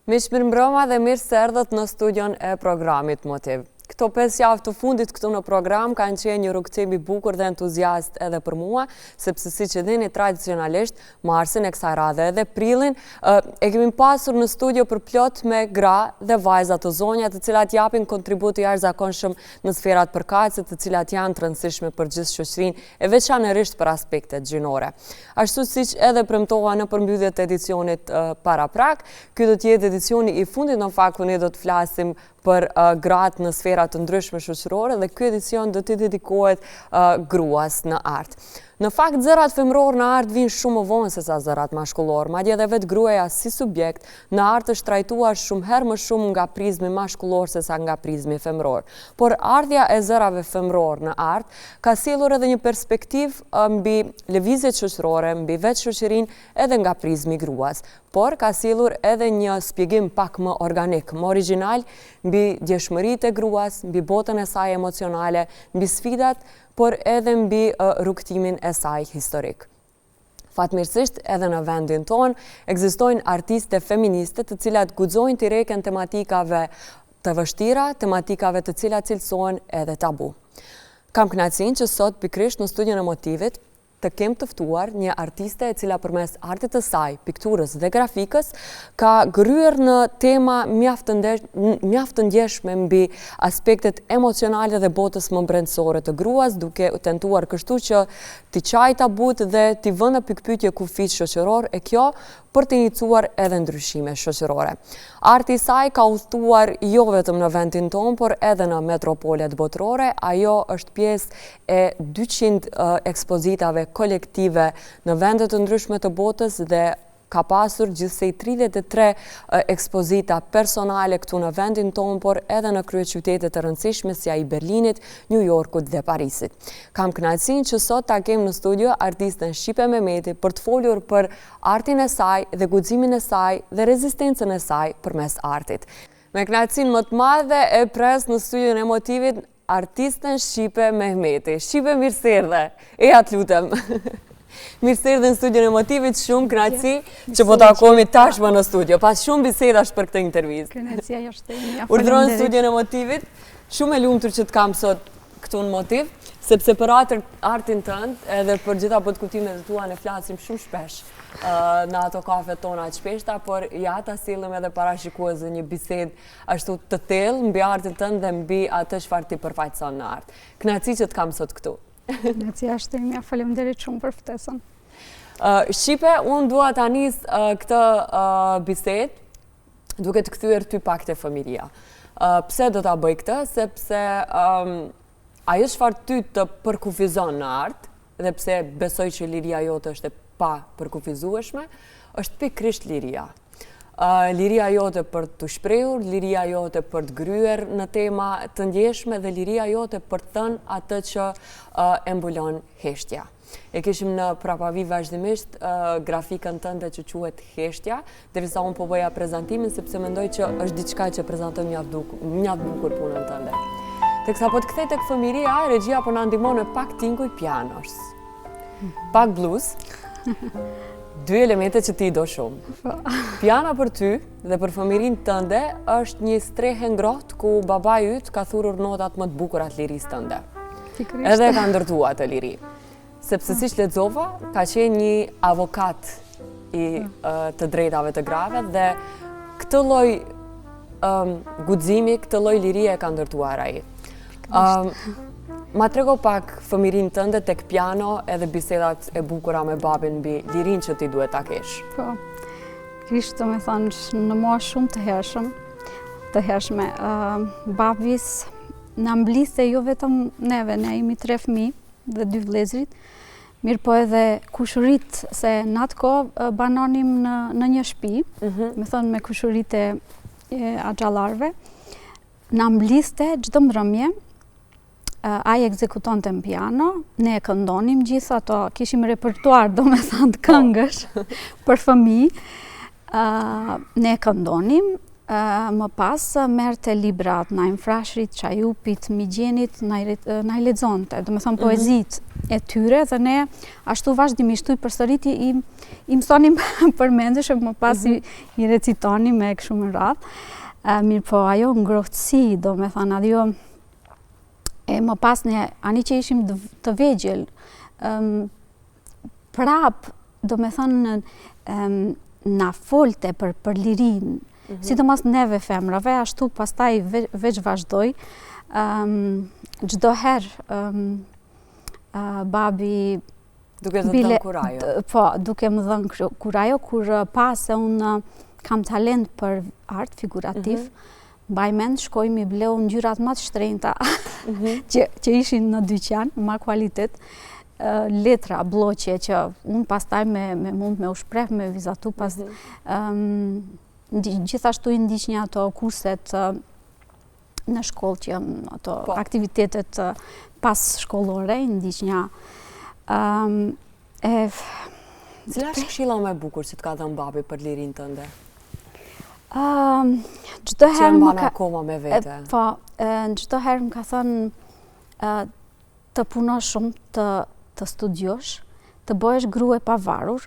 Mirëmbrëma dhe mirë se erdhët në studion e programit Motiv. Këto 5 javë të fundit këtu në program kanë qenë një rrugëtim i bukur dhe entuziast edhe për mua, sepse siç e dini tradicionalisht marsin e kësaj radhe edhe prillin e kemi pasur në studio përplot me gra dhe vajza të zonja, të cilat japin kontribut të jashtëzakonshëm në sferat përkatëse, të cilat janë të rëndësishme për gjithë shoqërinë e veçanërisht për aspektet gjinore. Ashtu siç edhe premtova në përmbytjet e edicionit paraprak, ky do të jetë edicioni i fundit, në fakt ne do të flasim për gratë në sferat të ndryshme shoqërore dhe ky edicion do t'i dedikohet gruas në art. Në fakt, zërat femror në art vinë shumë më vonë se sa zërat mashkullor, madje edhe vetë gruaja si subjekt në art është trajtuar shumë herë më shumë nga prizmi mashkullor se sa nga prizmi femror. Por ardhja e zërave femror në art ka sjellur edhe një perspektivë mbi lëvizjet shoqërore, mbi vetë shoqërinë edhe nga prizmi gruas. Por ka sjellur edhe një shpjegim pak më organik, më origjinal mbi djeshmëritë e gruas, mbi botën e saj emocionale, mbi sfidat, por edhe mbi rrugtimin e saj historik. Fatmirësisht, edhe në vendin tonë, ekzistojnë artiste feministe të cilat guxojnë t'i reken tematikave të vështira, tematikave të cilat cilësohen edhe tabu. Kam kënaqësinë që sot pikërisht në studion e Motivit të kem të ftuar një artiste e cila përmes artit të saj, pikturës dhe grafikës, ka gryer në tema mjaft të ndjeshme mbi aspektet emocionale dhe botës më brendësore të gruas, duke tentuar kështu që t'i qaj tabut dhe t'i vënë në pikpyetje kufit shoqëror, e kjo për të iniciuar edhe ndryshime shoqërore. Arti i saj ka udhëtuar jo vetëm në vendin tonë, por edhe në metropolet botërore. Ajo është pjesë e 200 ekspozitave kolektive në vendet të ndryshme të botës dhe ka pasur gjithsej 33 ekspozita personale këtu në vendin tonë, por edhe në kryeqytete të rëndësishme si ai Berlinit, New Yorkut dhe Parisit. Kam kënaqësinë që sot ta kem në studio artisten Shqipe Mehmeti për të folur për artin e saj dhe guximin e saj dhe rezistencën e saj përmes artit. Me kënaqësinë më të madhe e pres në studion e Motivit artisten Shqipe Mehmeti. Shqipe, mirë se erdhe. Eja të lutem. Mirë se erdhe në studion e Motivit, shumë kënaqësi që po takohemi tashmë në studio, pas shumë bisedash për këtë intervistë. Kënaqësia është e mia. Urdhëroj në studion e Motivit, shumë e lumtur që të kam sot këtu në Motiv, sepse për artin tënd edhe për gjitha botkutimet e tua ne flasim shumë shpesh në ato kafet tona të shpeshta, por ja ta sillim edhe parashikuesve një bisedë ashtu të thellë mbi artin tënd dhe mbi atë çfarë ti përfaqëson në art. Kënaqësi që të kam sot këtu. Kënaqësia është e mia, faleminderit shumë për ftesën. Shqipe, unë dua ta nis këtë bisedë duke të kthyer ty pak te familja. Pse do ta bëj këtë? Sepse ajo çfarë ty të përkufizon në art dhe pse besoj që liria jote është e pa përkufizueshme, është pikërisht liria. Liria jote për të shprehur, liria jote për të gryer në tema të ndjeshme dhe liria jote për të thënë atë që e mbulon heshtja. E kishim në prapavi vazhdimisht grafikën tënde që quhet Heshtja, derisa unë po bëja prezantimin sepse mendoj që është diçka që prezanton mjaft bukur punën tënde. Teksa po të kthej tek fëmijëria, regjia po na ndihmon me pak tinguj pianos. Pak blues. 2 elemente që ti do shumë. Piana për ty dhe për fëmijërinë tënde është një strehë ngrohtë ku babai yt ka thurur notat më të bukura të lirisë tënde. Edhe ka ndërtuar atë liri. Sepse siç lexova, ka qenë një avokat i të drejtave të grave dhe këtë lloj guximi, këtë lloj lirie ka ndërtuar ai. Ma trego pak fëmijërinë tënde tek piano edhe bisedat e bukura me babin mbi lirinë që ti duhet ta kesh. Po, kishte me thënë në moshë shumë të hershme. Babis na mbliste jo vetëm neve, ne jemi 3 fëmijë dhe 2 vëllezrit, mirë po edhe kushërit, se në atë kohë banonim në një shtëpi, me thënë me kushërit e axhallarëve, na mbliste çdo mbrëmje. Ai ekzekutonte në piano, ne e këndonim gjithë ato, kishim repertuar domethënë këngësh për fëmijë. Ne e këndonim, më pas merrte librat, na i mfrashrit, Çajupit, Migjenit, na i lexonte, domethënë poezitë e tyre dhe ne ashtu vazhdimisht i përsëriti i mësonim përmendesh e më pas i recitoni me kështu me radhë. Mirë po ajo ngrohtësi, do me thënë, ajo e më pas ne ani që ishim të vegjël, prap, do me thënë, na folte për lirin, sidomos neve femrave, ashtu pastaj veç vazhdoj, çdo herë babi duke të dhënë kurajo. Po, duke më dhënë kurajo, kur pa se unë kam talent për art figurativ, mbaj mend shkoj mi bleu ngjyrat më të shtrenjta që ishin në dyqan, më kvalitet, letra, bloqe që unë pastaj me mund me u shpreh, me vizatu pas. Gjithashtu i ndiqnja ato kurset në shkollë që ato aktivitetet pas shkollore, i ndiqnja. Cila është këshilla më e bukur që të ka dhënë babi për lirin tënde? Çdo herë më ka akoma me vete. Po, çdo herë më ka thënë të punosh shumë, të studiosh, të bëhesh grua e pavarur.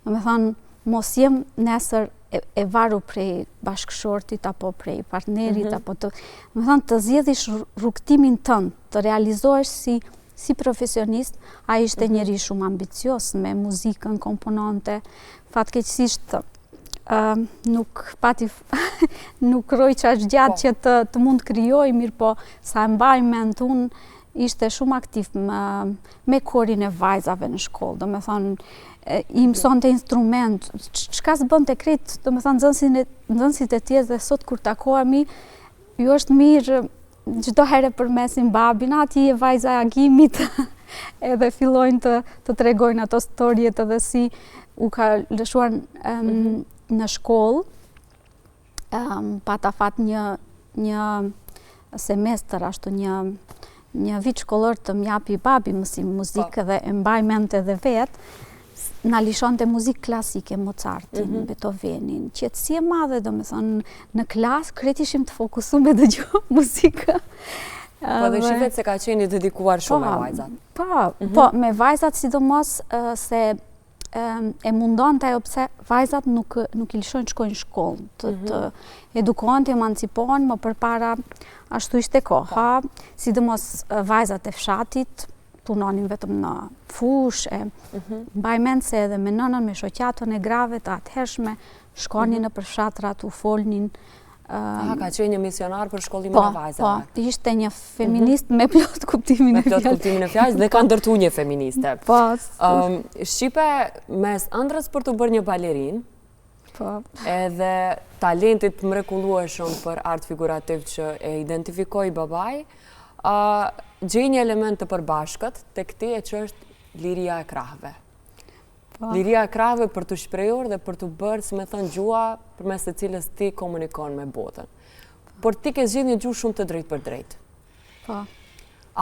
Do me thënë, mos jem nesër e varur prej bashkëshortit apo prej partnerit apo do me thënë të zgjedhish rrugtimin tënd, të realizohesh si profesionist. Ai ishte njeri shumë ambicios me muzikën, kompononte, fatkeqësisht nuk pati nuk roj qaq gjatë që të mund të krijoj, mirë po sa e mbaj mend unë ishte shumë aktiv me korin e vajzave në shkollë, do me thonë i mësonte instrument, çka s'bënte krejt, do me thonë nxënësit e tjerë dhe sot kur takohemi, ju është mirë çdo herë përmesin babin, ati e vajza e agimit, edhe fillojnë të tregojnë ato storjet edhe si u ka lëshuar në shkollë, pata fat një semestër, ashtu një vit shkollor të mjapi babi mësim muzikë dhe e mbaj mend edhe vetë, na lishonte muzikë klasike, Mozartin, Beethovenin, qetësi e madhe, do me thonë, në klasë, krejt ishim të fokusuar me dëgjo muzikë. Po dhe shifet se ka qeni dedikuar shumë me vajzat. Po, me vajzat sidomos se e mundon të ajo pse vajzat nuk i lëshojnë shkojnë shkollë, të edukohen, të emancipohen, më përpara ashtu ishte koha, sidomos vajzat e fshatit, punonin vetëm në fush, mbaj mend se edhe me nënën, me shoqatën e grave të atëhershme, shkonin në përfshatrat, u folnin. Ka qenë një misionar për shkollimin e vajzave. Po, ishte një feminist me plot kuptimin e fjalës. Me plot kuptimin e fjalës dhe ka ndërtu një feministe. Po. Shqipe mes ëndrës për të bërë një balerin, edhe talentit mrekullueshëm për art figurativ që e identifikoi babaj, gjej një element të përbashkët te këti e që është liria e krahëve. Liria e krahëve për të shprehur dhe për të bërë, si me thënë, gjua përmes të cilës ti komunikon me botën. Por ti ke zgjedhur një gjuhë shumë të drejtë për drejtë. Po.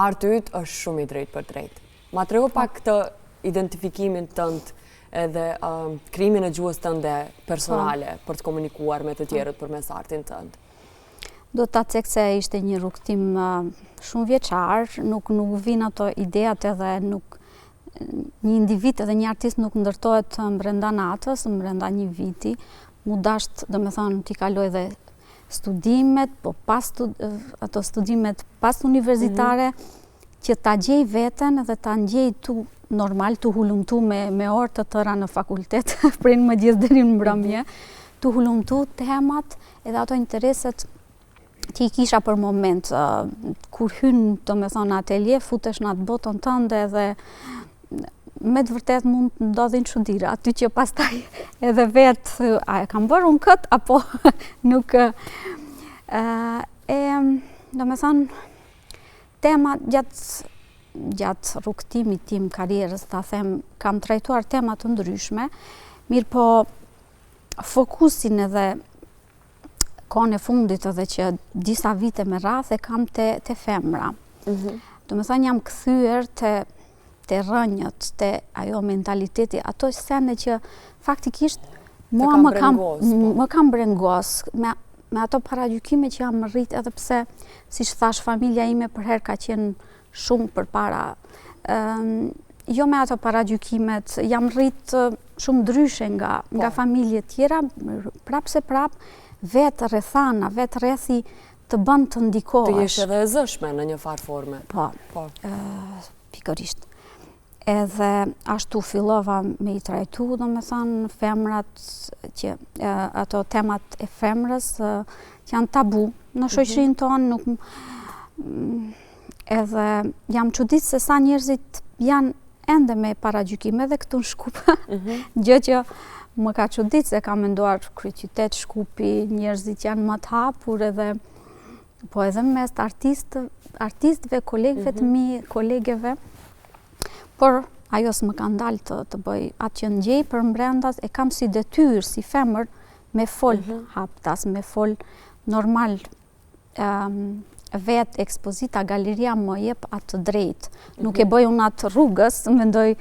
Arti yt është shumë i drejtë për drejtë. Ma trego pak këtë identifikimin tënd edhe krijimin e gjuhës tënde personale për të komunikuar me të tjerët përmes artin tënd. Do ta cek se ishte një rrugtim shumë vjeçar, nuk vinë ato ideat edhe një individ edhe një artist nuk ndërtohet brenda natës, brenda një viti, mu dasht, do me thonë, t'i kaloj dhe studimet, po pas ato studimet pas universitare, që ta gjej veten dhe ta ngjej tu normal, tu hulumtu me orë të tëra në fakultet, prej në mëngjes deri në mbrëmje, tu hulumtu temat edhe ato intereset që i kisha për moment, kur hynë, do me thonë, atelje, futesh në atë botën tënde dhe me të vërtet mund të ndodhin çuditëra, aty që pastaj edhe vetë, a e kam bërë unë këtë, apo nuk. Do me thonë, tema gjatë rrugtimit tim karrierës, ta them, kam trajtuar tema të ndryshme, mirë po fokusin edhe kohën e fundit edhe që disa vite me radhë e kam te femra. Do me thonë, jam kthyer te rënjët, te ajo mentaliteti, ato sende që faktikisht mua më kam brengos me ato paragjykime që jam rrit, edhe pse, siç thash, familja ime për herë ka qenë shumë përpara. jo me ato paragjykimet, jam rrit shumë ndryshe nga familje tjera, prap se prap, vetë rrethana, vetë rrethi të bën të ndikohesh. Të jesh edhe e zëshme në një farë forme. Po. Pikërisht. Edhe ashtu fillova me i trajtu, domethënë, femrat që ato temat e femrës që janë tabu në shoqërinë tonë, nuk edhe jam çuditë se sa njerëzit janë ende me paragjykime edhe këtu në Shkup. Gjë që më ka çuditë se kam menduar kryeqytet Shkupi, njerëzit janë më të hapur edhe mes artistëve, kolegëve të mi, kolegeve, por ajo s'më ka ndalë të bëj atë që ngjej për brenda, e kam si detyrë, si femër, me fol haptas, me fol normal, vetë ekspozita, galeria më jep atë drejt. Nuk e bëj unë atë rrugës, mendoj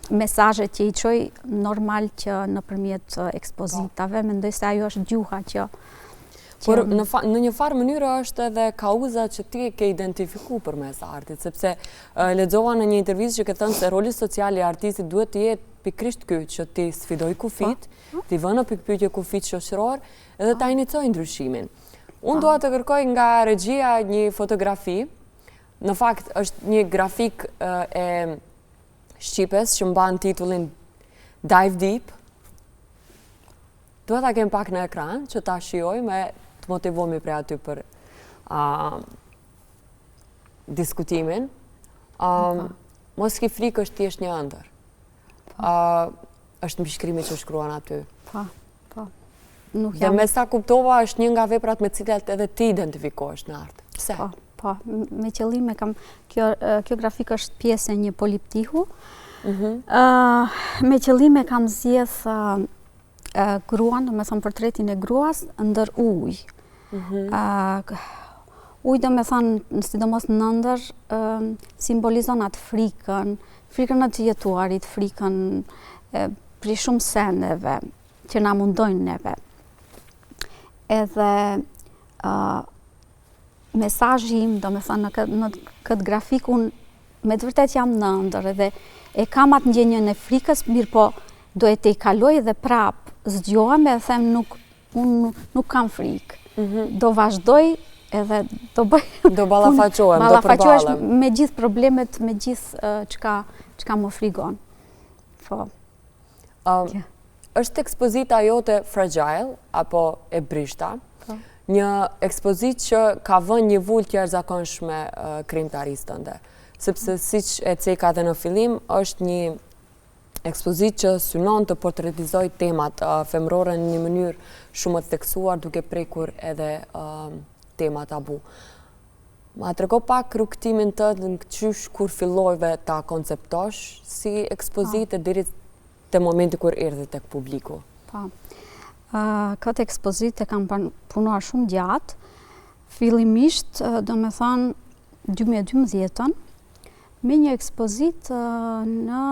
mesazhet që i çoj normal që nëpërmjet ekspozitave, mendoj se ajo është gjuha që por në një farë mënyrë është edhe kauza që ti ke identifiku për mes artit, sepse lexova në një intervistë që ke thënë se roli social i artistit duhet të jetë pikërisht ky, që ti sfidoj kufit, ti vënë në pikpyetje kufit shoqëror edhe ta inicoj ndryshimin. Unë dua të kërkoj nga regjia një fotografi, në fakt është një grafik e Shqipes që mban titullin Dive Deep. Dua ta kem pak në ekran që ta shijoj me të motivohemi prej aty për diskutimin. Mos ki frikë, është thjesht një ëndër. Është mbi shkrimi që shkruan aty. Po. Dhe me sa kuptova është një nga veprat me cilat edhe ti identifikohesh në art. Pse? Po, me qëllime kam, kjo grafik është pjesë e një poliptiku. Me qëllime kam zgjedh gruan, do me thënë portretin e gruas, ndër ujë. Ujë, do me thënë, sidomos në ndër, simbolizon atë frikën e të jetuarit, frikën për shumë seneve që na mundojnë neve. Edhe mesazhi im, do me thënë, në këtë grafik, unë me të vërtet jam në ndër, edhe e kam atë ndjenjën e frikës, mirë po do e te i kaloj dhe prap zgjohem e them nuk kam frikë. Do vazhdoj edhe do bëj... Do ballafaqohem, do përballem. Me gjithë problemet, me gjithë çka më frigon. Po. Është ekspozita jote Fragile, apo e brishta, një ekspozit që ka vënë një vull të jashtëzakonshme krijimtarisë tënde. Sepse siç e ceka dhe në fillim, është një ekspozit që synon të portretizoj temat femrore në një mënyrë shumë të theksuar, duke prekur edhe tema tabu. Ma trego pak rrugtimin tënd në qysh kur fillojve ta konceptosh si ekspozit e deri te momenti kur erdhi tek publiku. Po. Këtë ekspozit e kam punuar shumë gjatë. Fillimisht, do me thënë 2012, me një ekspozit në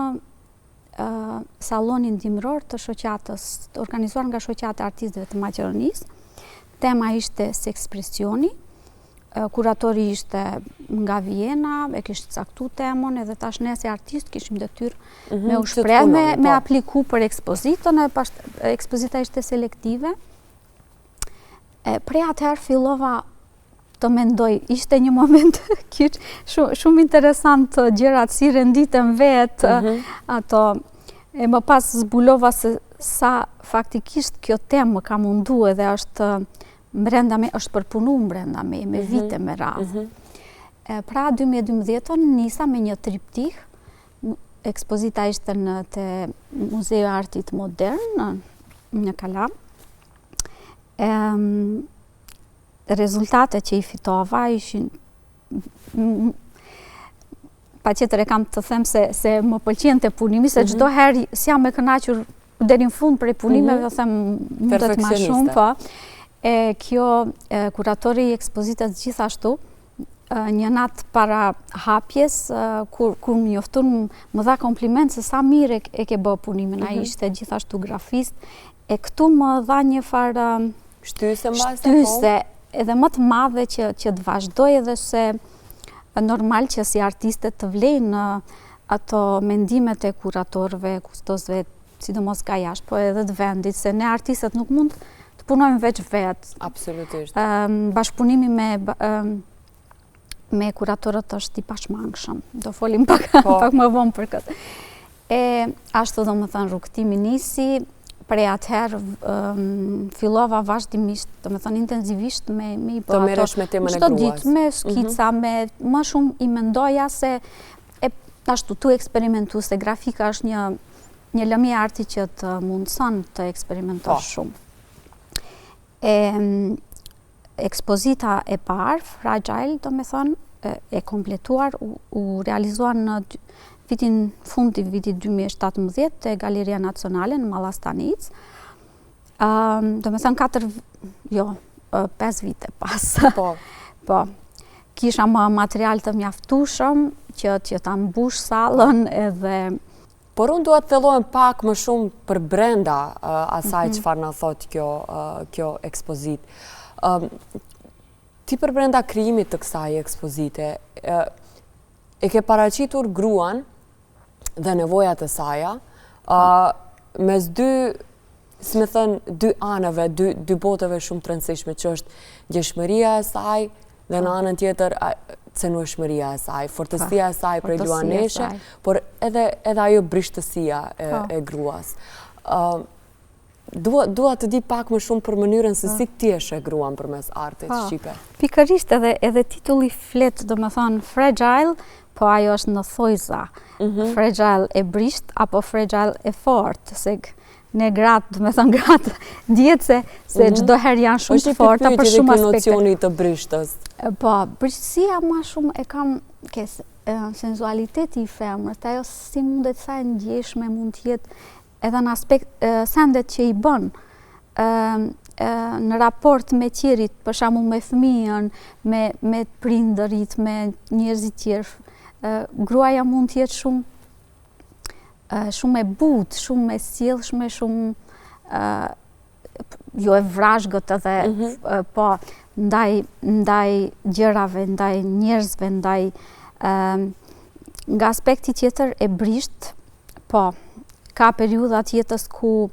salonin dimror të shoqatës, organizuar nga shoqata e artistëve të Maqedonisë. Tema ishte sekspresioni, kuratori ishte nga Vjena, e kishte caktuar temën, edhe tash ne si artist kishim detyrë me u shpreh, me apliku për ekspozitën, ekspozita ishte selektive. Prej atëherë fillova të mendoj, ishte një moment shumë interesant gjërat si renditën vetë, ato, e më pas zbulova se sa faktikisht kjo temë ka mundu edhe është është përpunu brenda me vite me radhë. Pra 2012 nisa me një triptih, ekspozita ishte në te Muzeu i Artit Modern në Kala. Rezultate që i fitova ishin patjetër e kam të them se më pëlqente punimi, se çdo herë si jam e kënaqur deri në fund për punimeve, them mundet më shumë, po. Kjo kuratori i ekspozitës gjithashtu një natë para hapjes, kur më njoftun, më dha kompliment se sa mirë e ke bë punimin, ai ishte gjithashtu grafist, e këtu më dha një farë shtyse, edhe më të madhe që të vazhdoj, edhe se normal që si artiste të vlejnë ato mendimet e kuratorëve, kustosëve, sidomos nga jashtë, po edhe të vendit, se ne artistët nuk mund të punojmë veç vetë. Absolutisht. Bashkëpunimi me kuratorët është i pashmangshëm. Do folim pak më vonë për këtë. Ashtu do më thënë rrugtimi nisi, prej atëherë fillova vazhdimisht, do më thënë intenzivisht me i bërë ato. Të meresh me temën e gruas. Ditë, me skica, më shumë i mendoja se ashtu tu eksperimentu, se grafika është një lëmie arti që të mundëson të eksperimentosh shumë. Ekspozita e parë, Fragile, do më thënë, e kompletuar, u realizuar në fundi vitit 2017 te Galeria Nacionale në Malastanic. Do me thënë 5 vite pas. Po. Kisha më material të mjaftueshëm që ta mbush sallën edhe... Por unë duhet të thellohem pak më shumë për brenda asaj çfarë na thot kjo ekspozit. Ti për brenda krijimit të kësaj ekspozite, e ke paraqitur gruan dhe nevojat e saja, mes dy anëve, dy botëve shumë të rëndësishme, që është gjeshmëria e saj dhe në anën tjetër cenueshmëria e saj, fortësia e saj prej luaneshe, por edhe ajo brishtësia e gruas. Dua të di pak më shumë për mënyrën se si ti e sheh gruan përmes artit shqipe. Pikërisht edhe titulli flet, do më thonë Fragile, po ajo është në thojza. Fragile e brisht apo fragile e fort, se ne gratë, do më thonë gratë, djetë se çdo herë janë shumë të forta për shumë aspekte. Është një nocioni të brishtës. Po, brishtësia ma shumë e kam sensualiteti i femrës, ajo si mundet sa e ndjeshme mund t'jetë edhe në aspekt sendet që i bën në raport me tjerit, për shembull me fëmijën, me prindërit, me njerëzit tjerë. Gruaja mund t'jetë shumë e butë, shumë e sjellshme, shumë jo e vrazhgët edhe, po ndaj gjërave, ndaj njerëzve, ndaj nga aspekti tjetër e brisht, po ka periudhat jetës ku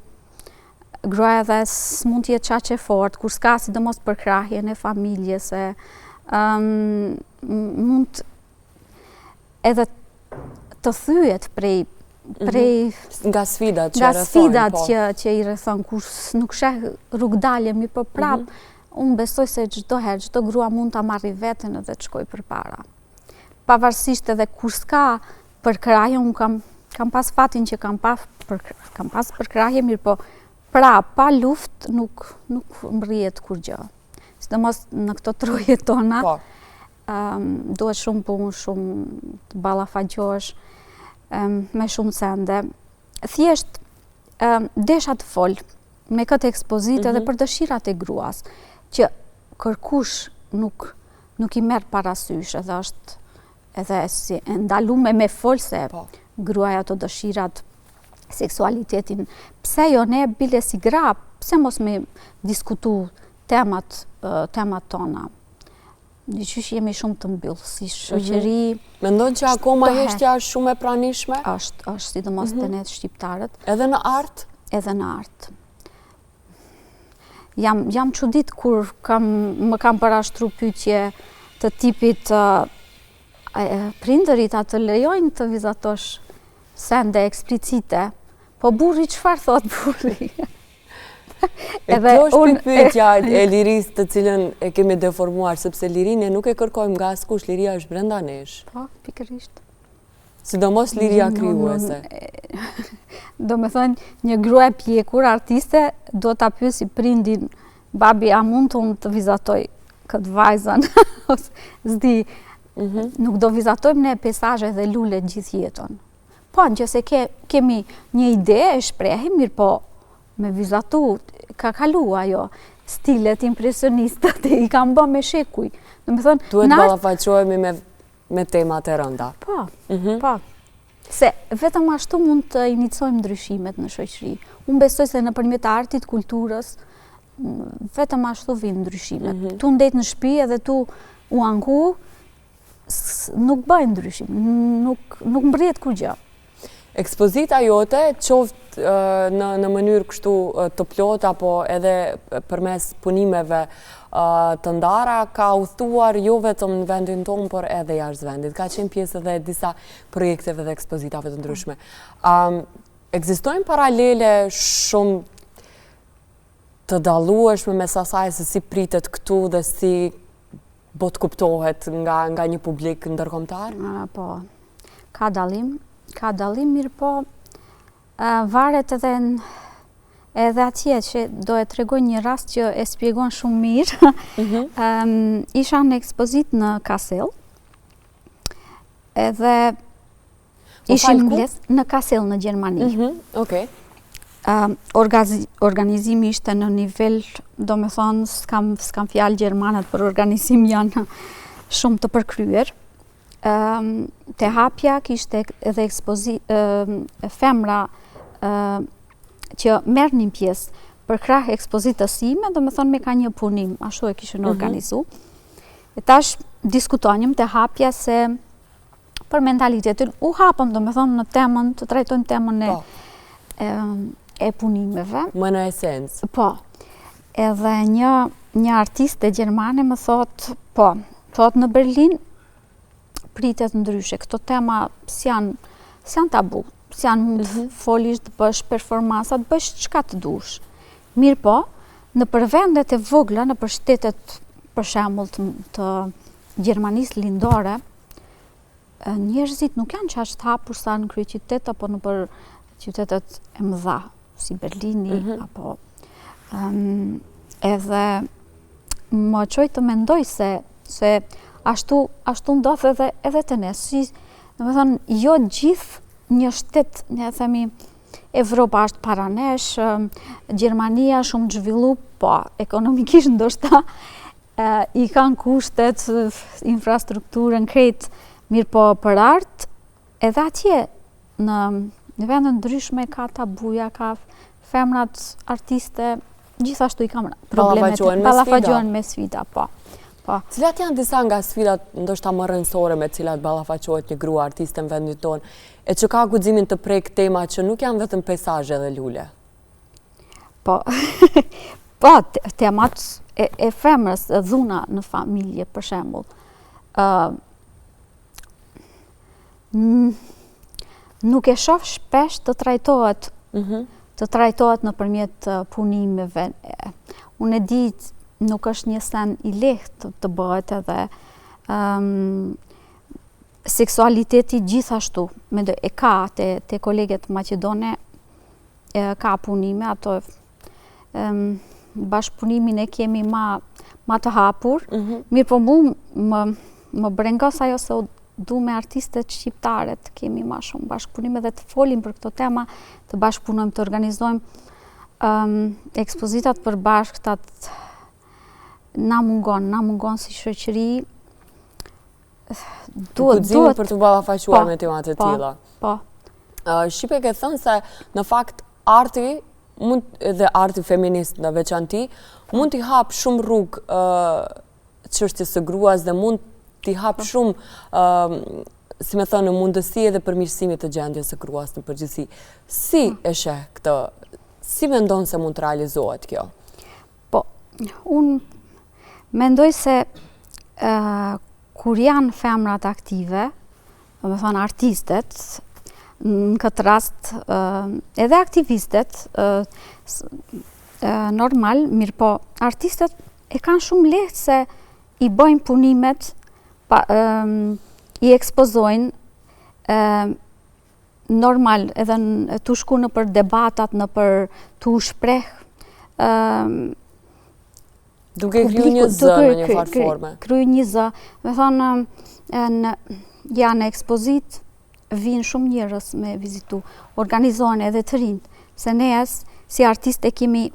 gruaja dhe s'mund t'jetë qaq e fort, kur s'ka sidomos për krahjen e familjes, mund edhe të thyet prej nga sfidat që i rrethon, kur nuk sheh rrugdalje, mi për prap, unë besoj se çdo herë, çdo grua mund ta marrë veten edhe të shkojë përpara. Pavarësisht edhe kur s'ka përkrahje, unë kam pas fatin që kam pas përkrahje mirë, po pa luftë nuk mrrihet kur gjë. Sidomos në këto troje tona, duhet shumë punë, shumë të ballafaqohesh me shumë sende. Thjesht desha të fol me këtë ekspozitë edhe për dëshirat e gruas, që kërkush nuk i merr parasysh, edhe është edhe si ndalume me fol se gruaja ato dëshirat, seksualitetin. Pse jo ne bile si gra, pse mos me diskutu temat tona? Dyqysh jemi shumë të mbyllë, si shoqëri. Mendon që akoma heshtja është shumë e pranishme? është, sidomos të ne shqiptarët. Edhe në art? Edhe në art. Jam çudit kur më kam parashtru pyetje të tipit prindërit atë lejojnë të vizatosh sende eksplicite, po burri çfarë thot burri? Kjo është pyetja e lirisë të cilën e kemi deformuar, sepse lirinë nuk e kërkojmë nga askush, liria është brenda nesh. Po, pikërisht. Sidomos liria krijuese. Do me thënë, një grua e pjekur, artiste, do ta pyesi prindin, babi, a mund të vizatoj këtë vajzën? S'di, nuk do vizatojmë ne pejsazhe dhe lule gjithë jetën. Po, nëse kemi një ide, e shprehim, mirë po, me vizatu, ka kalu ajo, stilet impresionistët i kam bë me shekuj. Duhet ballafaqohemi me temat e rënda. Po. Se vetëm ashtu mund të iniciojmë ndryshimet në shoqëri. Unë besoj se nëpërmjet artit, kulturës, vetëm ashtu vijnë ndryshimet. Tu ndet në shtëpi edhe tu u anku, nuk bëjnë ndryshim, nuk mbërjet kur gjë. Ekspozita jote qoftë në mënyrë kështu të plot apo edhe përmes punimeve të ndara ka udhëtuar jo vetëm në vendin tonë, por edhe jashtë vendit. Ka qenë pjesë edhe disa projekteve dhe ekspozitave të ndryshme. Ekzistojnë paralele shumë të dallueshme mes asaj se si pritet këtu dhe si bot kuptohet nga një publik ndërkombëtar? Po, ka dallim, mirë po, varet edhe atje që do e tregoj një rast që e spjegon shumë mirë. Isha në ekspozit në Kassel, edhe ishim në Kassel në Gjermani. Okej. Organizimi ishte në nivel, do me thonë, s'kam fjalë gjermanat, për organizim janë shumë të përkryer. Te hapja kishte edhe femra që merrnin pjesë për krah ekspozitës sime, do me thonë me ka një punim, ashtu e kishin organizu. E tash diskutonjëm te hapja se për mentalitetin, u hapëm, do me thonë në temën, të trajtojmë temën e punimeve. Më në esencë. Po. Edhe një artiste gjermane më thot në Berlin pritet ndryshe. Këto tema s'janë tabu, s'janë mund të folish, të bësh performansa, të bësh çka të dush. Mirë po, në për vendet e vogla, në për shtetet, për shembull të Gjermanisë lindore, njerëzit nuk janë qaq të hapur sa në kryeqytet apo në për qytetet e mëdha, si Berlini, apo edhe më qoj të mendoj se ashtu ndodh edhe të ne. Do me thonë, jo gjithë një shtet, ne themi, Evropa është para nesh, Gjermania shumë zhvillu, po, ekonomikisht ndoshta i kanë kushtet, infrastrukturën, krejt, mirë po për art, edhe atje në vendet ndryshme ka tabuja, ka femrat artiste, gjithashtu i kam problemet, ballafaqohen me sfida, po. Cilat janë disa nga sfidat ndoshta më rëndësore me cilat ballafaqohet një grua artiste në vendin tonë, e që ka guximin të prek tema që nuk janë vetëm peizazhe dhe lule? Po, temat e femrës, dhuna në familje, për shembull. Nuk e shoh shpesh të trajtohet nëpërmjet punimeve. Unë e di nuk është një sen i lehtë të bëhet edhe seksualiteti gjithashtu. Mendoj e ka te koleget maqedone ka punime, ato bashkëpunimin e kemi ma të hapur. Mirë po mu më brengos ajo se du me artistet shqiptare të kemi ma shumë bashkëpunime dhe të folim për këto tema, të bashkëpunojmë, të organizojmë ekspozitat për bashkëtat. Na mungon si shoqëri. Guximin për të ballafaquar me temat e tilla. Po. Shqipe ke thënë se në fakt arti dhe arti feminist në veçanti mund t'i hap shumë rrugë çështjes së gruas dhe mund t'i hap shumë, si me thënë, mundësi edhe përmirësimit të gjendjes së gruas në përgjithësi. Si e sheh këtë? Si mendon se mund të realizohet kjo? Po, unë mendoj se kur janë femrat aktive, do me thonë artistet, në këtë rast edhe aktivistet, normal, mirë po, artistet e kanë shumë lehtë se i bëjnë punimet, i ekspozojnë, normal, edhe të shku në për debatat, në për të shpreh, duke kryu një zë në një farë forme. Kryu një zë. Me thonë, janë ekspozit, vinë shumë njerëz me vizitu, organizohen edhe të rinjt, se ne si artist e kemi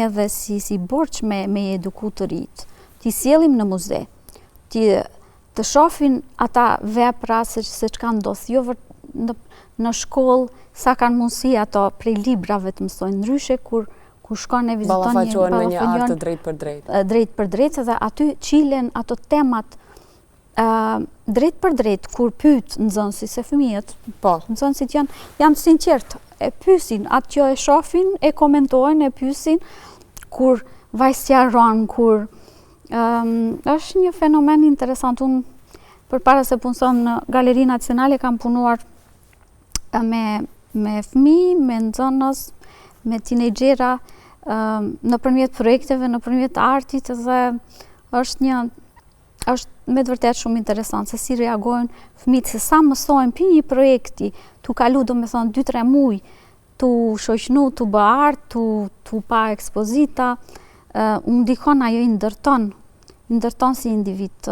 edhe si borç me eduku të rinjt, t'i sjellim në muze, të shohin ata vepra se çka ndodh, jo në shkollë, sa kanë mundësi ato prej librave të mësojnë, ndryshe kur shkon e viziton ballafaquohen me një art të drejtë për drejtë. Drejtë për drejtë, dhe aty qilen ato temat drejt për drejt, kur pyet nxënësi se fëmijët, nxënësit janë sinqert, e pyesin, atë që e shohin, e komentojnë, e pyesin, kur vajsjaron, kur është një fenomen interesant. Unë, përpara se punëson në Galeri Nacionale, kam punuar me fëmijë, me nxënës, me tinejdžera, nëpërmjet projekteve, nëpërmjet artit, dhe është me të vërtet shumë interesant se si reagojnë fëmijët, se sa mësojnë për një projekti, tu kalu do me thonë 2-3 muj, tu shoqnu, tu bë art, tu pa ekspozita, unë ndikon ajo i ndërton si individ.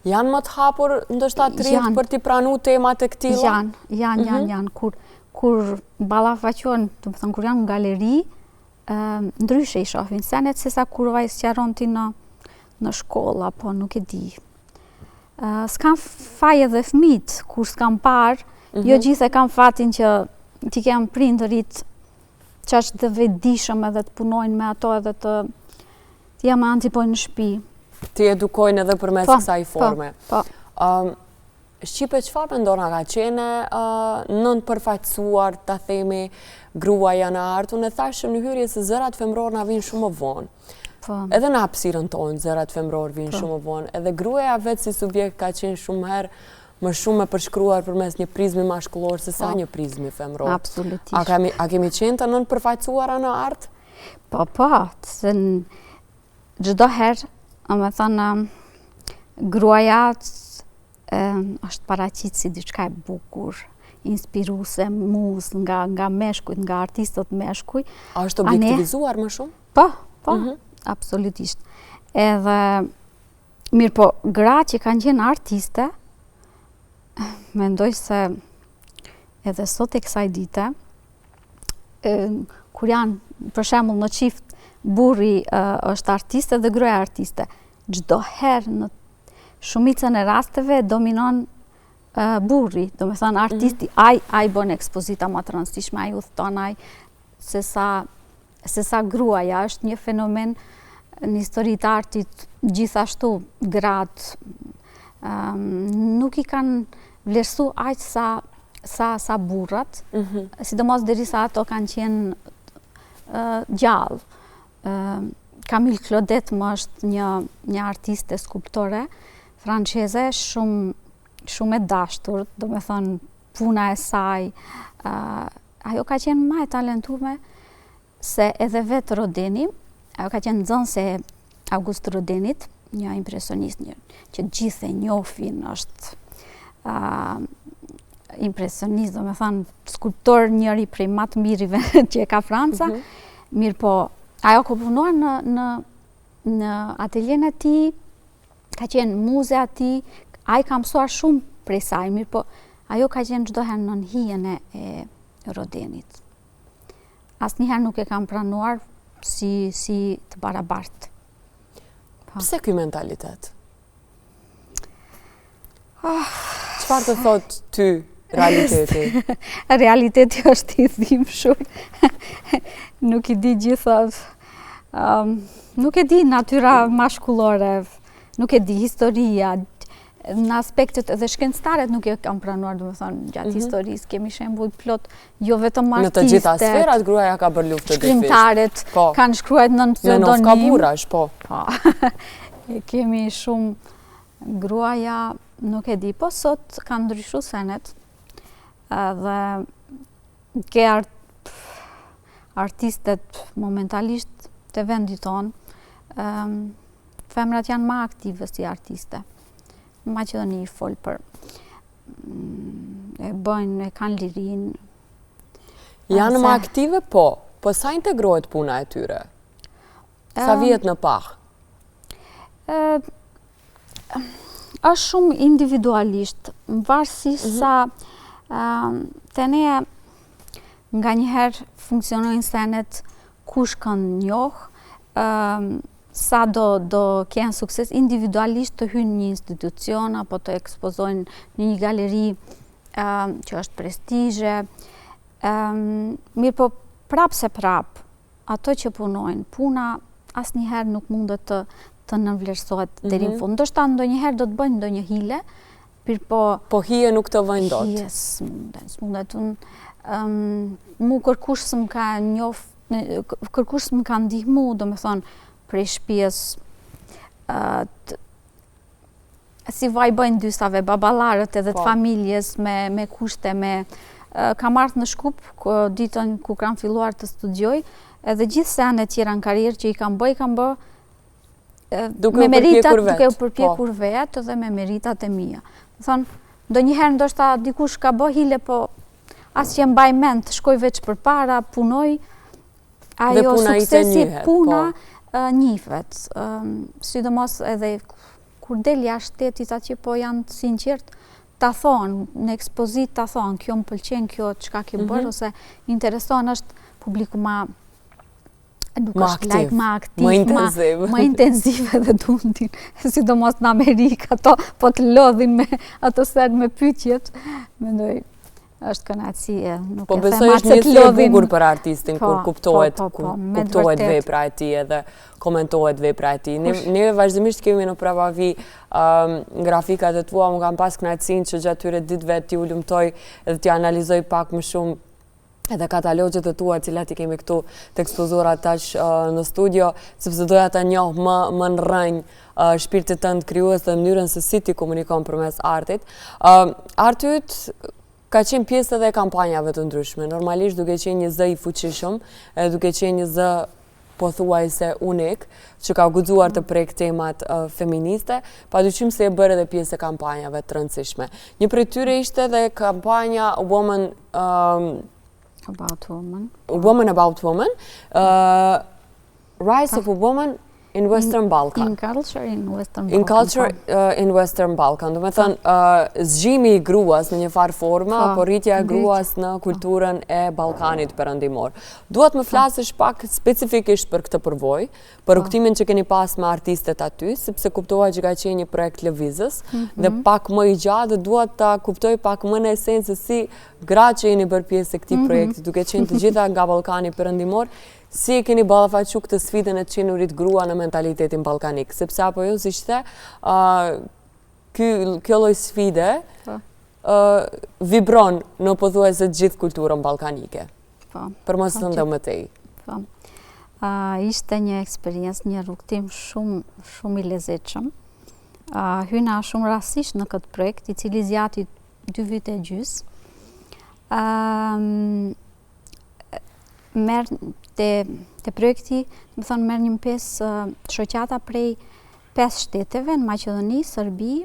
Janë më të hapur ndoshta të rinjt për t'i pranu temat e këtilla? Janë. Kur ballafaqohen, do të thonë kur janë në galeri, ndryshe i shohin senet se sa kur vajsjaron ti në shkolla, po nuk e di. S'kam faj edhe fëmijët, kur s'kam parë, jo gjithë e kam fatin që t'i kem prindërit që është të vetëdijshëm edhe të punojnë me ato edhe të jam antipojnë në shtëpi. Ti edukojnë edhe përmes kësaj forme. Po. Shqipe, çfarë mendon ka qene nën përfaqësuar, ta themi, gruaja në art? Unë e thashë në hyrje se zërat femror na vinë shumë më vonë. Edhe në hapësirën tonë, zërat femror vinë shumë më vonë. Edhe gruaja vetë si subjekt ka qenë shumë herë më shumë e përshkruar përmes një prizmi mashkullor se sa një prizmi femror. Absolutisht. A kemi qenë të nën përfaqësuara në art? Po, se çdo herë, me thënë, gruaja është paraqitur si diçka e bukur, inspiruese, mus nga meshkujt, nga artistët meshkuj. A është objektivizuar më shumë? Po, absolutisht. Edhe, mirë po, gra që kanë qenë artiste, mendoj se edhe sot e kësaj dite, kur janë, për shembull, në çift, burri është artiste dhe gruaja artiste, çdo herë në shumicën e rasteve dominon burri, do me thënë artisti, ai bën ekspozita më të rëndësishme, ai udhton, se sa gruaja. Është një fenomen në historitë të artit, gjithashtu gratë nuk i kanë vlerësu aq sa burrat, sidomos derisa ato kanë qenë gjallë. Camille Claudette më është një artiste skulptore franceze shumë e dashtur, do me thënë puna e saj. Ajo ka qenë më e talentume se edhe vetë Rodeni. Ajo ka qenë nxënëse e August Rodenit, një impresionist që gjithë e njohin, është impresionist, do me thënë skulptor njëri prej më të mirëve që e ka Franca. Mirë po, ajo ka punuar në ateljen e tij, ka qenë muze atij, ai ka mësuar shumë prej saj, mirë po, ajo ka qenë çdo herë nën hijen e Rodenit. Asnjëherë nuk e kam pranuar si të barabartë. Pse ky mentalitet? Çfarë të thot ty realiteti? Realiteti është i dhimbshur. Nuk i di gjithat. Nuk e di natyra mashkullore, nuk e di historia, në aspektet edhe shkencëtarët nuk e kam pranuar, do me thonë, gjatë historisë, kemi shembull plot, jo vetëm artistet. Në të gjitha sferat gruaja ka bërë luftë të shkrimtarët kanë shkruar në pseudonim. Menovka Burash, po. Kemi shumë gruaja, nuk e di, po sot kanë ndryshu senet, dhe ke artistet momentalisht të vendit tonë, femrat janë më aktive si artiste. Në Maqedoni i fol për e bëjnë, e kanë lirin. Janë më aktive, po sa integrohet puna e tyre? Sa vjet në pah? Është shumë individualisht, në varësisht sa të ne nga njëherë funksionojnë senet kush kanë njohë, sa do kenë sukses individualisht të hynë një institucion apo të ekspozojnë në një galeri që është prestizhe. Mirë po prapë se prapë, ato që punojnë, puna asnjëherë nuk mundet të nënvlerësohet deri në fund. Ndoshta ndonjëherë do të bëjnë ndonjë hile, po hije nuk të vënë dot. Hije s'mundet. Mu kërkush s'm ka kërkush s'm ka ndihmu, do me thonë, prej shtëpies si vaj bëjnë dysave, babalarët edhe të familjes me kushte, kam ardhur në Shkup ditën ku kam filluar të studioj, edhe gjithë senet tjera në karrierë që i kam bë me meritat, duke u përpjekur vetë dhe me meritat e mia. Thonë, ndonjëherë ndoshta dikush ka bë hile, po as që mbaj mend, shkoj veç përpara, punoj, ajo suksesi, puna njihet. Sidomos edhe kur del jashtë shtetit, atje po janë sinqert, ta thonë, në ekspozit ta thonë, kjo më pëlqen, kjo çka ke bërë, ose intereson, është publiku ma nuk është like ma aktiv, ma intenziv edhe dundin, sidomos në Amerikë, ato po të lodhin me ato set me pyetjet, mendoj, është kënaqësi, nuk po e besoj është një e bukur për artistin kur kuptohet vepra e tij edhe komentohet vepra e tij. Ne vazhdimisht kemi në pravavi grafikat e tua, më kam pas kënaqësinë që gjatë tyre ditëve t'i ulumtoj dhe t'i analizoj pak më shumë edhe katalogjet e tua, cilat i kemi këtu të ekspozuara tash në studio, sepse doja ta njoh më në rrënjë shpirtin tënd krijues dhe mënyrën se si ti komunikon përmes artit. Arti yt ka qenë pjesë edhe e kampanjave të ndryshme, normalisht duke qenë një zë i fuqishëm, duke qenë një zë pothuajse unik, që ka guxuar të prek temat feministe, padyshim se e bërë edhe pjesë e kampanjave të rëndësishme. Një prej tyre ishte edhe kampanja Woman About Woman. Woman About Woman. Rise of a Woman in Western Balkan. In Culture in Western Balkan. In Culture in Western Balkan. Do me thënë, zgjimi i gruas në një farë forma, apo rritja e gruas në kulturën e Ballkanit perëndimor. Duhet më flasësh pak specifikisht për këtë përvojë, për rrugtimin që keni pas me artistet aty, sepse kuptova që ka qenë një projekt lëvizës dhe pak më i gjatë, dhe duhet ta kuptoj pak më në esencë se si gratë që jeni bërë pjesë e këtij projekti, duke qenë të gjitha nga Ballkani perëndimor, si e keni ballafaqur këtë sfidën e të qenurit grua në mentalitetin ballkanik, sepse apo jo si ishte, kjo lloj sfide vibron në pothuajse të gjithë kulturën ballkanike. Për mos të ndëmëtej. Ishte një eksperiencë, një rrugtim shumë i lezetshëm. Hyna shumë rastësisht në këtë projekt, i cili zgjati 2 vite e gjys. Te projekti, më thonë, merr një pjesë shoqata prej 5 shteteve, në Maqedoni, Serbi,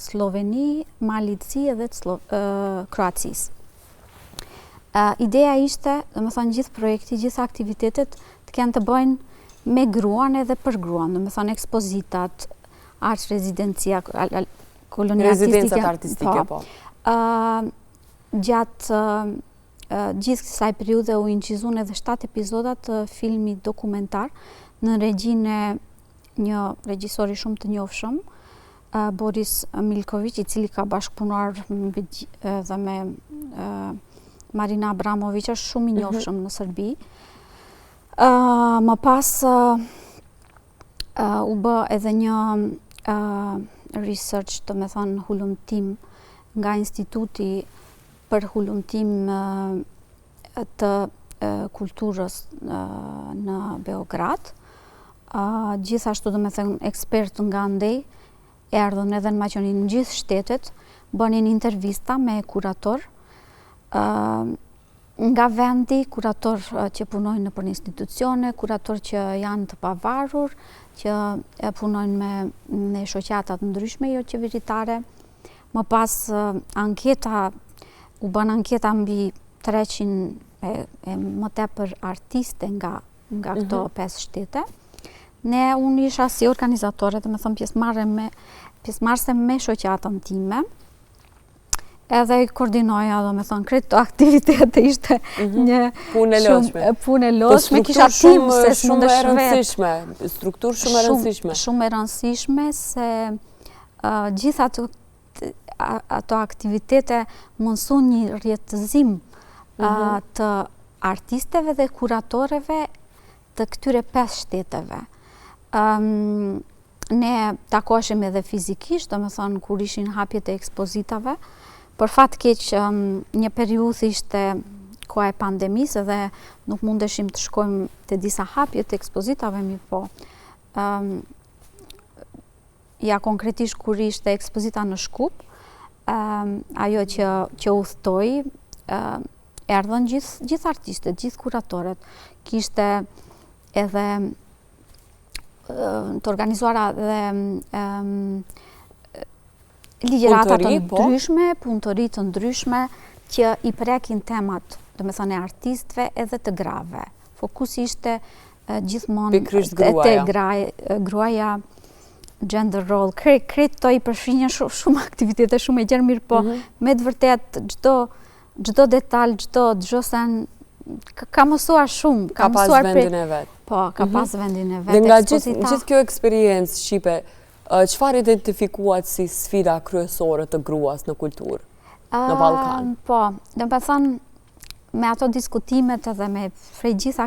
Sloveni, Malitësi edhe Kroacisë. Ideja ishte, dhe më thonë, gjithë projekti, gjithë aktivitetet të kenë të bëjnë me gruan edhe për gruan, dhe më thonë, ekspozitat, art rezidencia, kolonia artistike, po. Gjatë gjithë kësaj periudhe u incizun edhe 7 epizodat të filmit dokumentar në regjinë e një regjisori shumë të njohshëm, Boris Milković, i cili ka bashkëpunuar edhe me Marina Abramović, është shumë i njohshëm në Serbi. Më pas u bë edhe një research, do me thonë hulumtim nga Instituti për hulumtim të kulturës në Beograd. Gjithashtu, do me thënë, ekspert nga ndej, erdhën edhe në Maqedoni, në gjithë shtetet, bënin intervista me kurator, nga vendi, kurator që punojnë në për institucione, kurator që janë të pavarur, që punojnë me shoqatat ndryshme jo qeveritare. Më pas u bën anketa mbi 300 e më tepër artiste nga këto 5 shtete. Unë isha si organizatore, dhe me thëmë pjesëmarrëse me shoqatën time, edhe i koordinoja, dhe me thënë, kretë të aktivitete ishte një punë e lodhshme, kisha tim se shumë e rëndësishme, strukturë shumë e rëndësishme. Shumë e rëndësishme se gjitha ato aktivitete mundësun një rjetëzim të artisteve dhe kuratoreve të këtyre 5 shteteve. Ne takoheshim edhe fizikisht, domethënë kur ishin hapjet e ekspozitave. Për fat keq një periudhë ishte koha e pandemisë dhe nuk mundeshim të shkojmë te disa hapje të ekspozitave, po ja konkretisht kur ishte ekspozita në Shkup, ajo që udhtoi, erdhën gjithë artistët, gjithë kuratorët, kishte edhe të organizuara dhe ligjërata të ndryshme, punëtori të ndryshme që i prekin temat, domethënë e artistëve edhe të grave. Fokusi ishte gjithmonë te gruaja, gender role, këto i përfshinjën shumë aktivitete, shumë e gjerë, mirë po me të vërtet çdo detaj, çdo sen ka mësuar shumë, ka pas vendin e vet. Po, ka pas vendin e vet. Dhe nga gjithë kjo eksperiencë shqipe, çfarë identifikuat si sfida kryesore të gruas në kulturë në Ballkan? Po, domethënë me ato diskutimet edhe me prej gjithë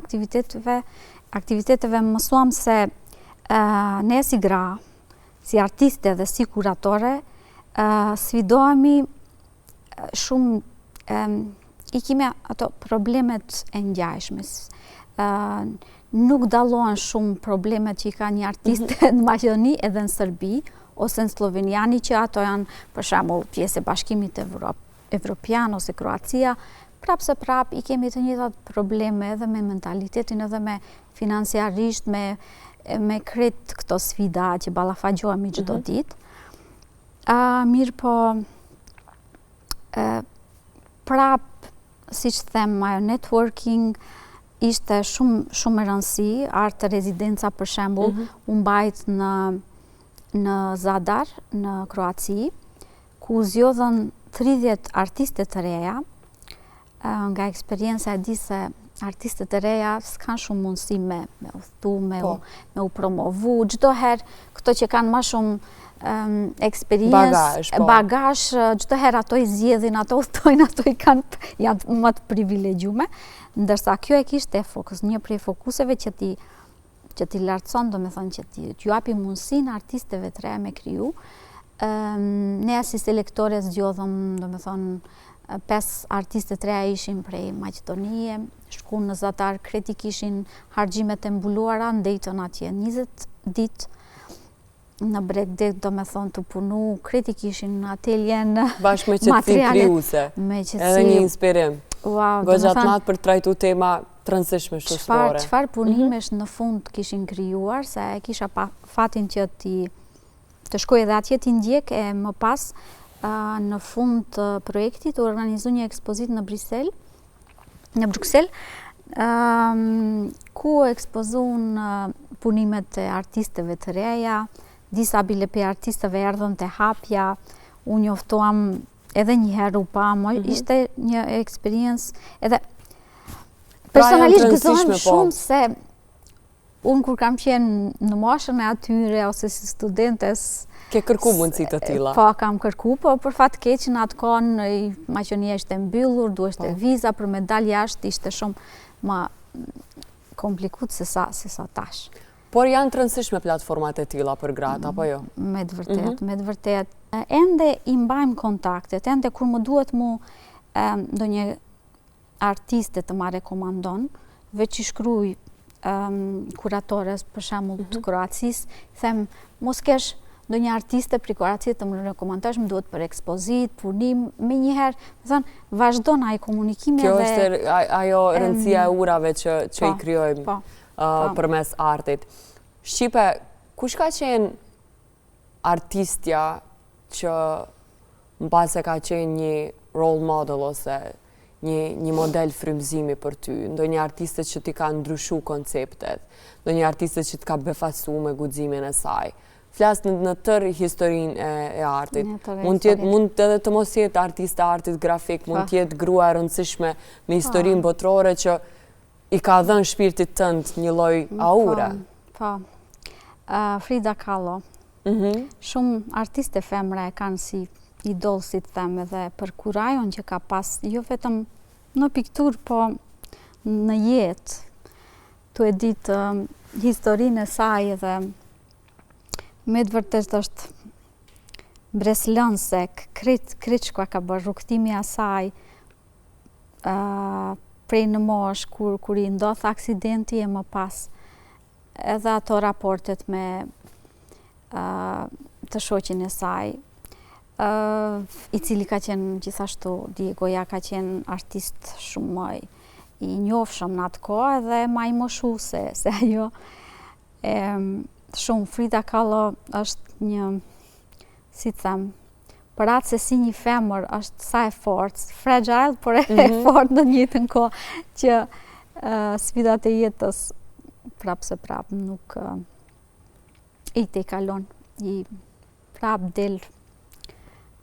aktiviteteve mësuam se ne si gra, si artiste dhe si kuratore, sfidohemi shumë, i kemi ato problemet e ngjashme. Nuk dallohen shumë problemet që i ka një artiste në Maqedoni edhe në Serbi ose në Sloveniani, që ato janë për shembull pjesë e Bashkimit Evropian ose Kroacia. Prap se prap i kemi të njëjtat probleme edhe me mentalitetin, edhe me financiarisht, me krejt këto sfida që ballafaqohemi çdo ditë. Mirë po, prap, siç them, ajo networking ishte shumë e rëndësi. Art Rezidenca për shembull u mbajt në Zadar, në Kroaci, ku zgjodhen 30 artiste të reja. Nga eksperienca e di se artistët të reja s'kan shumë mundësi me udhëtu, me u promovu. Çdo herë këto që kanë më shumë eksperiencë, bagazh, çdo herë ato i zgjedhin, ato udhtojnë, ato janë më të privilegjume, ndërsa kjo e kishte fokus, një prej fokuseve që ti lartëson, domethënë që ti japi mundësinë artisteve të reja me kriju. Ne si selektore zgjodhëm, domethënë 5 artistë të reja ishin prej Maqedonie, shkuan në Zadar, kreti kishin harxhimet e mbuluara, ndejtën atje 20 ditë, në Bregdet, domethënë të punu, kreti kishin në ateljen bashkë me qetësi krijuese, edhe një inspirim. Goxha të madh për të trajtuar tema të rëndësishme shoqërore. Çfarë punimesh në fund kishin krijuar, se e kisha fatin që të shkoj edhe atje ti ndjek, e më pas në fund të projektit u organizu një ekspozitë në Bruxelles, ku ekspozuan punimet e artisteve të reja, disa bile pe artisteve erdhën te hapja, unë njoftuam edhe një herë u pam, ishte një eksperiencë edhe personalisht gëzohem shumë se unë kur kam qenë në moshën e atyre ose si studentes, ke kërku mundësi të tilla? Po, kam kërku, po për fat keq në atë kohë Maqedonia ishte mbyllur, duheshte viza për me dalë jashtë, ishte shumë më komplikut se sa tash. Por janë të rëndësishme platformat e tilla për gratë, apo jo? Me të vërtet, me të vërtet. Ende i mbajmë kontaktet, ende kur më duhet mu ndonjë artiste të ma rekomandon, veç i shkruaj kuratores për shembull të Kroacisë, them mos kesh ndonjë artiste prej Kroacisë të më rekomandosh, më duhet për ekspozit, punim, me njëherë, më thënë, vazhdon ai komunikimi. Kjo është ajo rëndësia e urave që i krijojmë përmes artit. Shqipe, kush ka qenë artistja që mbase ka qenë një role model ose një model frymëzimi për ty, ndonjë artiste që ti ka ndryshu konceptet, ndonjë artiste që ti ka befasu me guximin e saj. Flas në tërë historinë e artit. Mund edhe të mos jetë artiste artit grafik, mund të jetë grua e rëndësishme në historinë botërore që i ka dhënë shpirtit tënd një lloj aure. Po. Frida Kahlo. Shumë artiste femra e kanë si idol, si të them, edhe për kurajon që ka pas, jo vetëm në piktur, po në jetë, tu e ditë historinë e saj edhe Me të vërtet është breslënse, krejt shkua ka bërë rrugtimi asaj, prej në mosh, kur i ndodh aksidenti e më pas, edhe ato raportet me të shoqin e saj, i cili ka qenë gjithashtu, Diegoja ka qenë artist shumë më i njohshëm në atë kohë edhe më i moshuese se ajo. Shumë Frida Kahlo është një, si të them, për atë se si një femër është sa e fortë, fragile, por e fortë në njëjtën kohë, që sfidat e jetës prap se prap nuk i te kalon, i prap del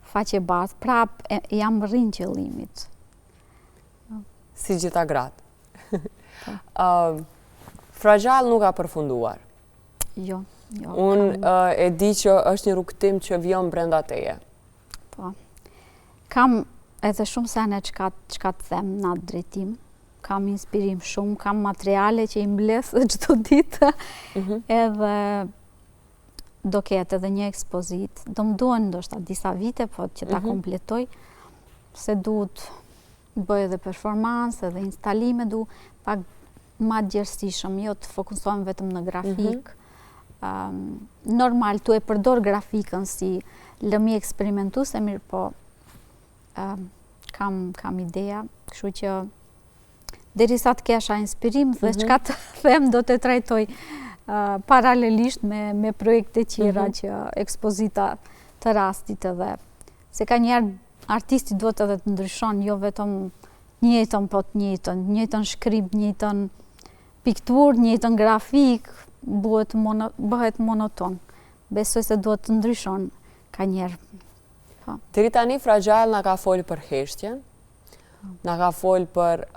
faqe bardhë, prap jam rrinë qëllimit. Si gjitha gratë. Fragile nuk ka përfunduar. Jo. Unë e di që është një rrugtim që vjen brenda teje. Po. Kam edhe shumë sene çka të them në atë drejtim. Kam inspirim shumë, kam materiale që i mbledh çdo ditë. Edhe do ketë edhe një ekspozit. Do më duhen ndoshta disa vite, po që ta kompletoj, se duhet bëj edhe performancë, edhe instalime, du pak ma gjerësishëm, jo të fokusohem vetëm në grafik. Normal, tu e përdor grafikën si lëmi eksperimentuese, mirë po kam ideja, kështu që derisa të kesha inspirim dhe çka të them do të trajtoj paralelisht me projekte tjera që ekspozita të rastit edhe. Se ka njerë artisti duhet edhe të ndryshon, jo vetëm njëjtën, po të njëjtën shkrim, njëjtën piktur, njëjtën grafik, bëhet monoton. Besoj se duhet të ndryshon ka njerë. Deri tani Fragile na ka folë për heshtjen, na ka folë për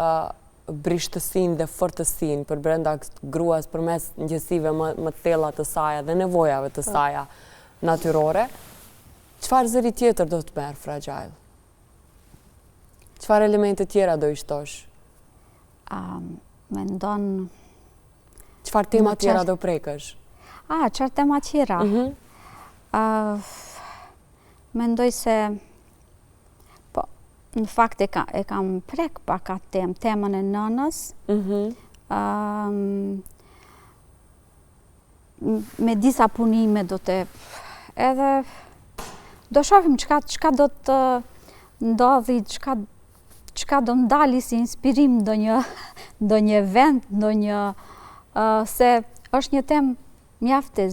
brishtësinë dhe fortësinë për brenda gruas përmes ngjësive më të thella të saj dhe nevojave të saj natyrore. Çfarë zëri tjetër do të merr Fragile? Çfarë elemente tjera do i shtosh? Mendon... Çfarë tema tjera do prekësh? Çfarë tema tjera? Mendoj se... Po, në fakt e kam prek pak atë temën e nënës. Me disa punime do të... Edhe... Do shohim çka do të ndodhi, çka do ndali si inspirim ndonjë event, se është një temë mjaft e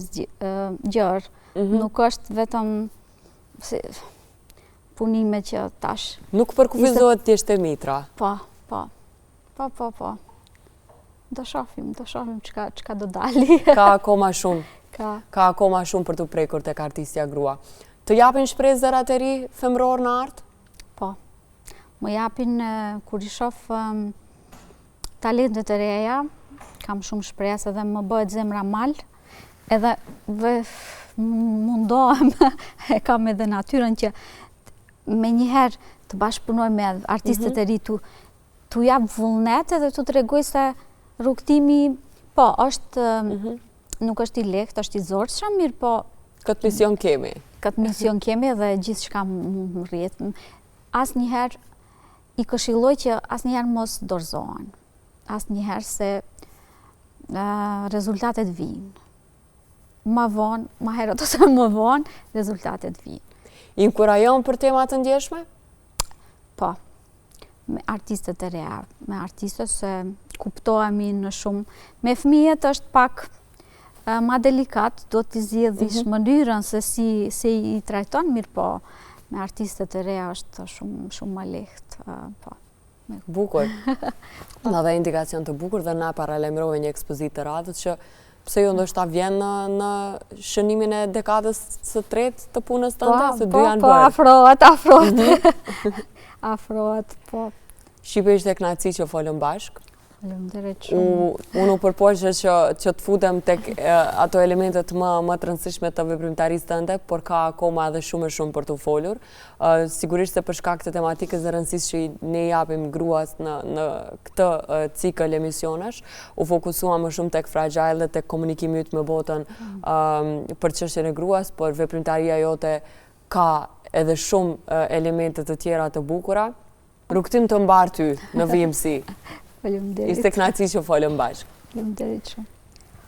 gjerë, nuk është vetëm punime që tash... Nuk përkufizohet thjesht e mitra. Po. Do shohim çka do dali. Ka akoma shumë. Ka akoma shumë për të prekur tek artistja grua. Të japin shpresë zërat e ri femror në art? Po. Më japin kur i shoh talentet e reja, kam shumë shpresë edhe më bëhet zemra mal, edhe mundohem, e kam edhe natyrën që me njëherë të bashkëpunoj me artistet e ri, tu jap vullnet edhe tu tregoj se rrugtimi, po, nuk është i lehtë, është i zorshëm, mirë po... Këtë mision kemi. Këtë mision kemi dhe gjithë shka më rritë. Asnjëherë i këshilloj që asnjëherë mos dorëzohen. Asnjëherë se rezultatet vijnë. Ma vonë, ma herët ose më vonë, rezultatet vijnë. Inkurajon për tema të ndjeshme? Po, me artistët e reja, me artistët se kuptohemi në shumë. Me fëmijët është pak ma delikat, do t'i zgjedhësh mënyrën se si i trajton, mirë po, me artistët e reja është shumë ma lehtë. Bukur. Na dhe indikacion të bukur dhe na paralajmërove një ekspozitë të radhës që pse jo ndoshta vjen në shënimin e dekadës së tretë të punës tënde, se dy janë bërë. Afrohet, po. Shqipe ishte kënaqësi që folëm bashkë. Faleminderit shumë. Unë u përpoqe që të futem tek ato elementet më të rëndësishme të veprimtarisë tënde, por ka akoma edhe shumë e shumë për të folur. Sigurisht se për shkak të tematikës dhe rëndësisë që ne japim gruas në këtë cikël emisionesh, u fokusuam më shumë tek fragile dhe tek komunikimi yt me botën për çështjen e gruas, por veprimtaria jote ka edhe shumë elemente të tjera të bukura. Rukëtim të mbar ty në VMC. Faleminderit. Ishte kënaqësi që folëm bashkë. Faleminderit shumë.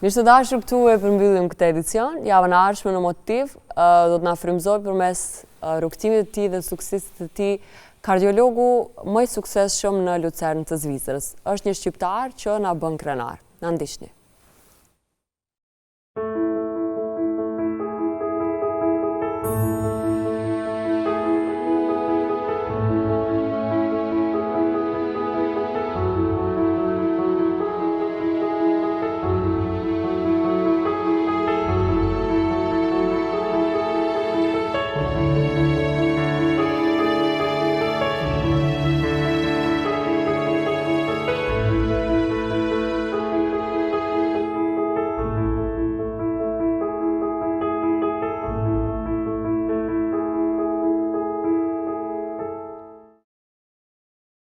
Mirë të dashur, këtu e përmbyllim këtë edicion. Javën e ardhshme në Motiv do të na frymëzoj përmes rrugtimit të tij dhe suksesit të tij kardiologu më i suksesshëm në Lucern të Zvicrës. Është një shqiptar që na bën krenar. Na ndiqni.